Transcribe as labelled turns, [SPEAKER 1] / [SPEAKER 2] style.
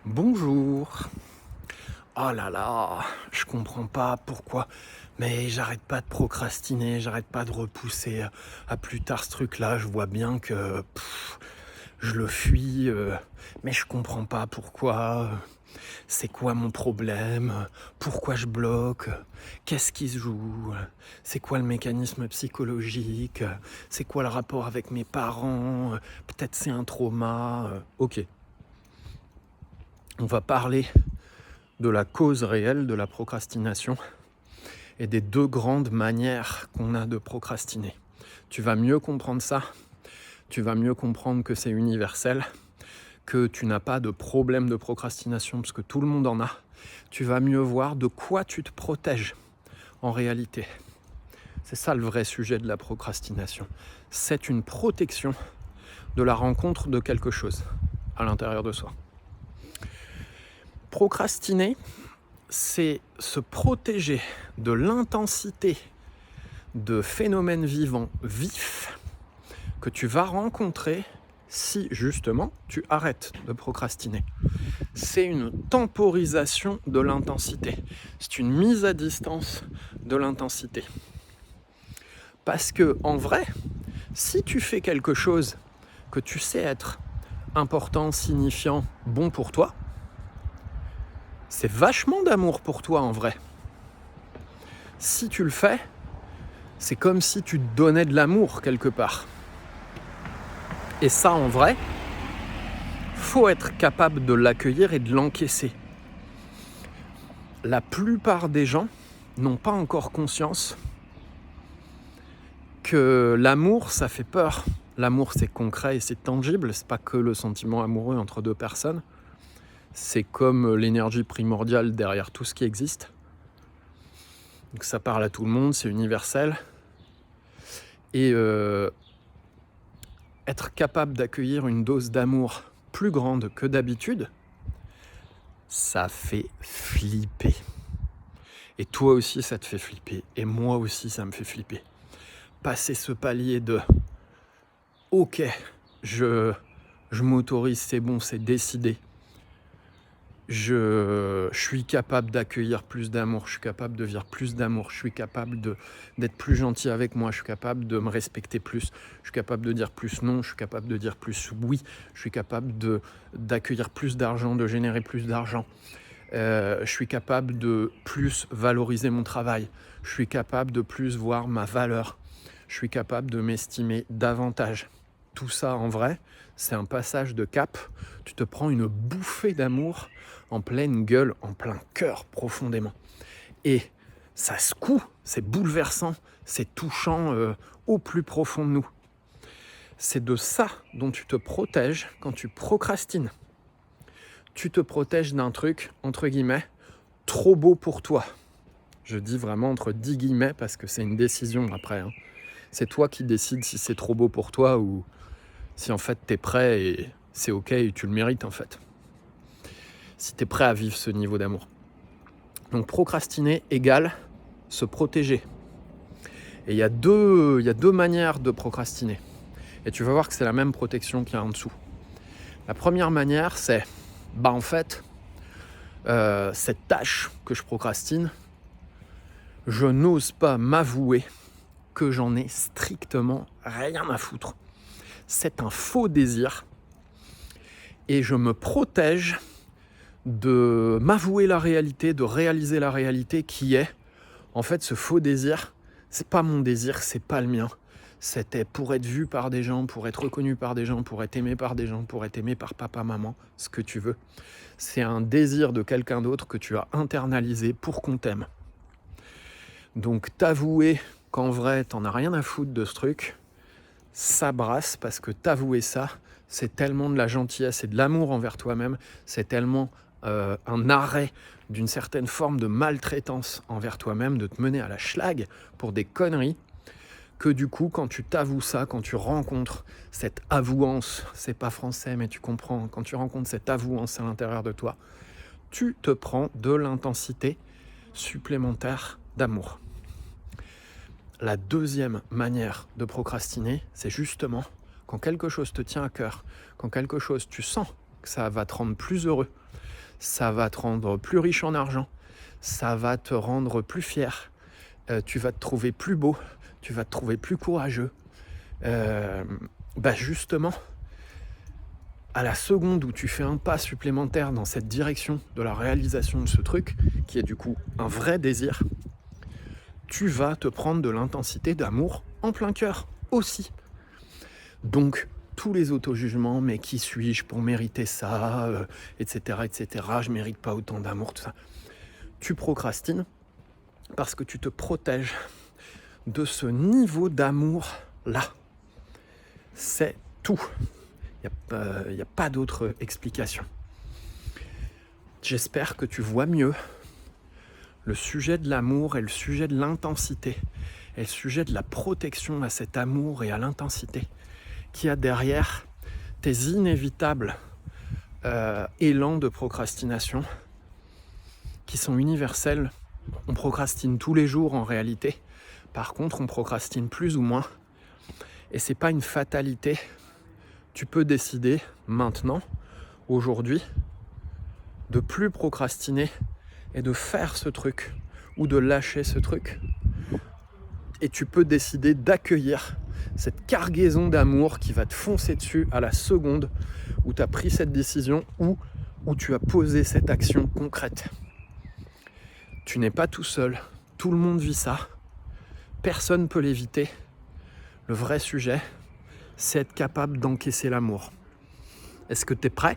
[SPEAKER 1] Bonjour. Oh là là, je comprends pas pourquoi, mais j'arrête pas de procrastiner, j'arrête pas de repousser à plus tard ce truc-là. Je vois bien que je le fuis, mais je comprends pas pourquoi. C'est quoi mon problème? Pourquoi je bloque? Qu'est-ce qui se joue? C'est quoi le mécanisme psychologique? C'est quoi le rapport avec mes parents? Peut-être c'est un trauma. Ok, on va parler de la cause réelle de la procrastination et des deux grandes manières qu'on a de procrastiner. Tu vas mieux comprendre ça, tu vas mieux comprendre que c'est universel, que tu n'as pas de problème de procrastination parce que tout le monde en a. Tu vas mieux voir de quoi tu te protèges en réalité. C'est ça le vrai sujet de la procrastination. C'est une protection de la rencontre de quelque chose à l'intérieur de soi. Procrastiner, c'est se protéger de l'intensité de phénomènes vivants vifs que tu vas rencontrer si justement tu arrêtes de procrastiner. C'est une temporisation de l'intensité. C'est une mise à distance de l'intensité. Parce que en vrai, si tu fais quelque chose que tu sais être important, signifiant, bon pour toi, c'est vachement d'amour pour toi en vrai. Si tu le fais, c'est comme si tu te donnais de l'amour quelque part. Et ça, en vrai, faut être capable de l'accueillir et de l'encaisser. La plupart des gens n'ont pas encore conscience que l'amour, ça fait peur. L'amour, c'est concret et c'est tangible. C'est pas que le sentiment amoureux entre deux personnes. C'est comme l'énergie primordiale derrière tout ce qui existe. Donc ça parle à tout le monde, c'est universel. Et être capable d'accueillir une dose d'amour plus grande que d'habitude, ça fait flipper. Et toi aussi, ça te fait flipper. Et moi aussi, ça me fait flipper. Passer ce palier de « Ok, je m'autorise, c'est bon, c'est décidé. Je suis capable d'accueillir plus d'amour, je suis capable de vivre plus d'amour, je suis capable d'être plus gentil avec moi, je suis capable de me respecter plus, je suis capable de dire plus non, je suis capable de dire plus oui, je suis capable d'accueillir plus d'argent, de générer plus d'argent. Je suis capable de plus valoriser mon travail, je suis capable de plus voir ma valeur, je suis capable de m'estimer davantage. Tout ça, en vrai, c'est un passage de cap. Tu te prends une bouffée d'amour en pleine gueule, en plein cœur, profondément. Et ça secoue, c'est bouleversant, c'est touchant au plus profond de nous. C'est de ça dont tu te protèges quand tu procrastines. Tu te protèges d'un truc, entre guillemets, trop beau pour toi. Je dis vraiment entre 10 guillemets parce que c'est une décision après. C'est toi qui décides si c'est trop beau pour toi ou si en fait t'es prêt et c'est ok et tu le mérites en fait. Si t'es prêt à vivre ce niveau d'amour. Donc procrastiner égale se protéger. Et il y a deux manières de procrastiner. Et tu vas voir que c'est la même protection qu'il y a en dessous. La première manière, c'est, en fait, cette tâche que je procrastine, je n'ose pas m'avouer que j'en ai strictement rien à foutre. C'est un faux désir et je me protège de m'avouer la réalité, de réaliser la réalité qui est, en fait, ce faux désir, c'est pas mon désir, c'est pas le mien. C'était pour être vu par des gens, pour être reconnu par des gens, pour être aimé par des gens, pour être aimé par papa, maman, ce que tu veux. C'est un désir de quelqu'un d'autre que tu as internalisé pour qu'on t'aime. Donc t'avouer qu'en vrai, t'en as rien à foutre de ce truc, ça brasse parce que t'avouer ça, c'est tellement de la gentillesse et de l'amour envers toi-même, c'est tellement un arrêt d'une certaine forme de maltraitance envers toi-même, de te mener à la schlag pour des conneries, que du coup, quand tu t'avoues ça, quand tu rencontres cette avouance, c'est pas français, mais tu comprends, quand tu rencontres cette avouance à l'intérieur de toi, tu te prends de l'intensité supplémentaire d'amour. La deuxième manière de procrastiner, c'est justement quand quelque chose te tient à cœur, quand quelque chose, tu sens que ça va te rendre plus heureux, ça va te rendre plus riche en argent, ça va te rendre plus fier, tu vas te trouver plus beau, tu vas te trouver plus courageux. Justement, à la seconde où tu fais un pas supplémentaire dans cette direction de la réalisation de ce truc, qui est du coup un vrai désir, tu vas te prendre de l'intensité d'amour en plein cœur aussi. Donc, tous les auto-jugements, mais qui suis-je pour mériter ça, etc., je mérite pas autant d'amour, tout ça. Tu procrastines parce que tu te protèges de ce niveau d'amour-là. C'est tout. Il n'y a pas d'autre explication. J'espère que tu vois mieux le sujet de l'amour et le sujet de l'intensité et le sujet de la protection à cet amour et à l'intensité qu'il y a derrière tes inévitables élans de procrastination qui sont universels. On procrastine tous les jours en réalité. Par contre, on procrastine plus ou moins. Et c'est pas une fatalité. Tu peux décider maintenant, aujourd'hui, de plus procrastiner et de faire ce truc ou de lâcher ce truc. Et tu peux décider d'accueillir cette cargaison d'amour qui va te foncer dessus à la seconde où tu as pris cette décision ou où tu as posé cette action concrète. Tu n'es pas tout seul, tout le monde vit ça, personne ne peut l'éviter. Le vrai sujet, c'est être capable d'encaisser l'amour. Est-ce que tu es prêt ?